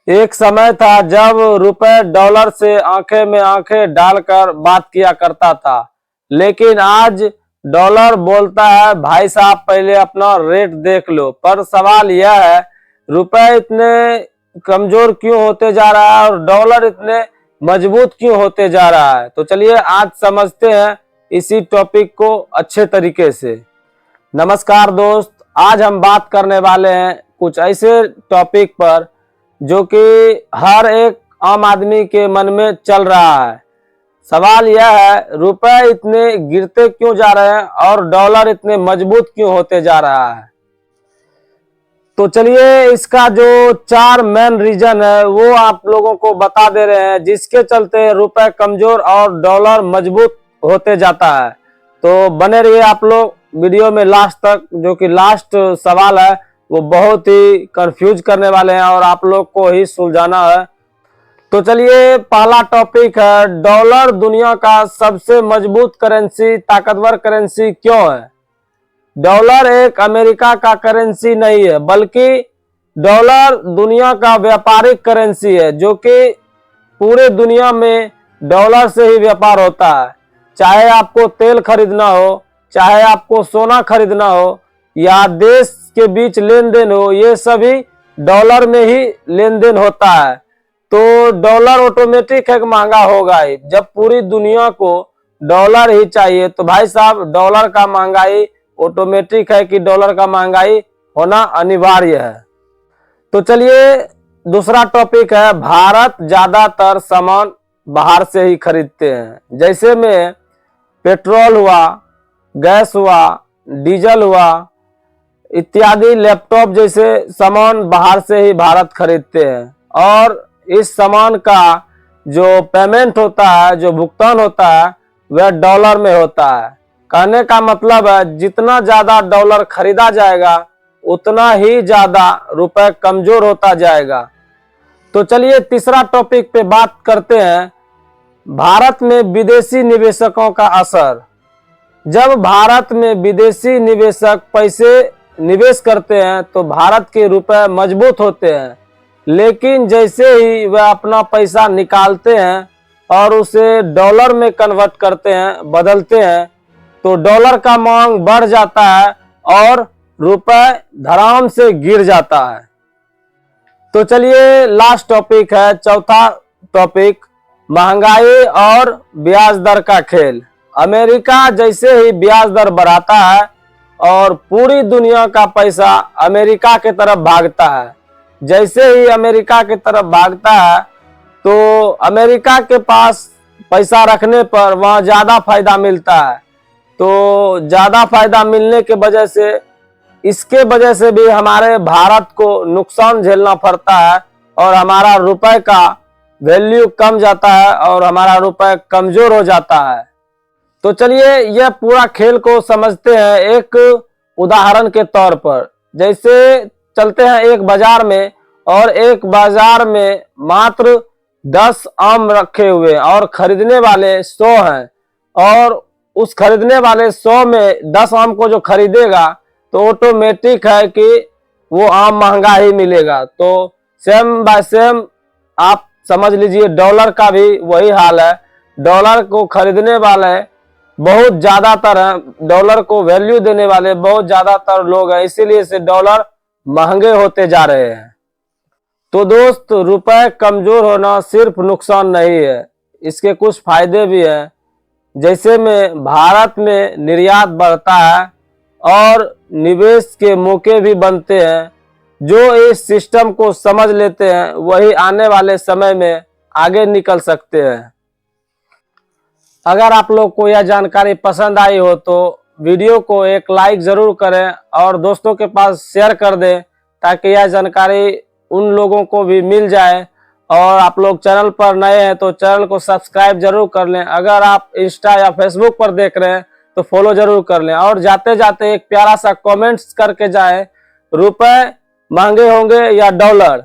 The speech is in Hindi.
एक समय था जब रुपए डॉलर से आंखें में आंखें डालकर बात किया करता था, लेकिन आज डॉलर बोलता है भाई साहब पहले अपना रेट देख लो। पर सवाल यह है, रुपए इतने कमजोर क्यों होते जा रहा है और डॉलर इतने मजबूत क्यों होते जा रहा है? तो चलिए आज समझते हैं इसी टॉपिक को अच्छे तरीके से। नमस्कार दोस्त, आज हम बात करने वाले हैं कुछ ऐसे टॉपिक पर जो कि हर एक आम आदमी के मन में चल रहा है। सवाल यह है, रुपए इतने गिरते क्यों जा रहे हैं और डॉलर इतने मजबूत क्यों होते जा रहा है? तो चलिए इसका जो 4 मेन रीजन है वो आप लोगों को बता दे रहे हैं, जिसके चलते रुपए कमजोर और डॉलर मजबूत होते जाता है। तो बने रहिए आप लोग वीडियो में लास्ट तक, जो कि लास्ट सवाल है वो बहुत ही कंफ्यूज करने वाले हैं और आप लोग को ही सुलझाना है। तो चलिए पहला टॉपिक है, डॉलर दुनिया का सबसे मजबूत करेंसी, ताकतवर करेंसी क्यों है? डॉलर एक अमेरिका का करेंसी नहीं है, बल्कि डॉलर दुनिया का व्यापारिक करेंसी है, जो कि पूरे दुनिया में डॉलर से ही व्यापार होता है। चाहे आपको तेल खरीदना हो, चाहे आपको सोना खरीदना हो या देश के बीच लेन देन हो, ये सभी डॉलर में ही लेन देन होता है। तो डॉलर ऑटोमेटिक है महंगा होगा ही। जब पूरी दुनिया को डॉलर ही चाहिए तो भाई साहब डॉलर का महंगाई ऑटोमेटिक है कि डॉलर का महंगाई होना अनिवार्य है। तो चलिए दूसरा टॉपिक है, भारत ज्यादातर सामान बाहर से ही खरीदते हैं। जैसे में पेट्रोल हुआ, गैस हुआ, डीजल हुआ इत्यादि, लैपटॉप जैसे सामान बाहर से ही भारत खरीदते हैं और इस सामान का जो पेमेंट होता है, जो भुगतान होता है, वह डॉलर में होता है। कहने का मतलब है जितना ज्यादा डॉलर खरीदा जाएगा उतना ही ज्यादा रुपए कमजोर होता जाएगा। तो चलिए तीसरा टॉपिक पे बात करते हैं, भारत में विदेशी निवेशकों का असर। जब भारत में विदेशी निवेशक पैसे निवेश करते हैं तो भारत के रुपए मजबूत होते हैं, लेकिन जैसे ही वह अपना पैसा निकालते हैं और उसे डॉलर में कन्वर्ट करते हैं, बदलते हैं, तो डॉलर का मांग बढ़ जाता है और रुपए धड़ाम से गिर जाता है। तो चलिए लास्ट टॉपिक है, चौथा टॉपिक, महंगाई और ब्याज दर का खेल। अमेरिका जैसे ही ब्याज दर बढ़ाता है और पूरी दुनिया का पैसा अमेरिका की तरफ भागता है। जैसे ही अमेरिका की तरफ भागता है तो अमेरिका के पास पैसा रखने पर वहाँ ज्यादा फायदा मिलता है। तो ज्यादा फायदा मिलने के वजह से, इसके वजह से भी हमारे भारत को नुकसान झेलना पड़ता है और हमारा रुपए का वैल्यू कम जाता है और हमारा रुपए कमजोर हो जाता है। तो चलिए यह पूरा खेल को समझते हैं एक उदाहरण के तौर पर। जैसे चलते हैं एक बाजार में और एक बाजार में मात्र 10 आम रखे हुए और खरीदने वाले 100 हैं, और उस खरीदने वाले 100 में 10 आम को जो खरीदेगा तो ऑटोमेटिक है कि वो आम महंगा ही मिलेगा। तो सेम बाय सेम आप समझ लीजिए डॉलर का भी वही हाल है। डॉलर को खरीदने वाले बहुत ज्यादातर हैं, डॉलर को वैल्यू देने वाले बहुत ज्यादातर लोग हैं, इसीलिए से डॉलर महंगे होते जा रहे हैं। तो दोस्त, रुपए कमजोर होना सिर्फ नुकसान नहीं है, इसके कुछ फायदे भी हैं। जैसे में भारत में निर्यात बढ़ता है और निवेश के मौके भी बनते हैं। जो इस सिस्टम को समझ लेते हैं वही आने वाले समय में आगे निकल सकते हैं। अगर आप लोग को यह जानकारी पसंद आई हो तो वीडियो को एक लाइक जरूर करें और दोस्तों के पास शेयर कर दें, ताकि यह जानकारी उन लोगों को भी मिल जाए। और आप लोग चैनल पर नए हैं तो चैनल को सब्सक्राइब जरूर कर लें। अगर आप इंस्टा या फेसबुक पर देख रहे हैं तो फॉलो जरूर कर लें। और जाते जाते एक प्यारा सा कमेंट्स करके जाएं, रुपए महंगे होंगे या डॉलर?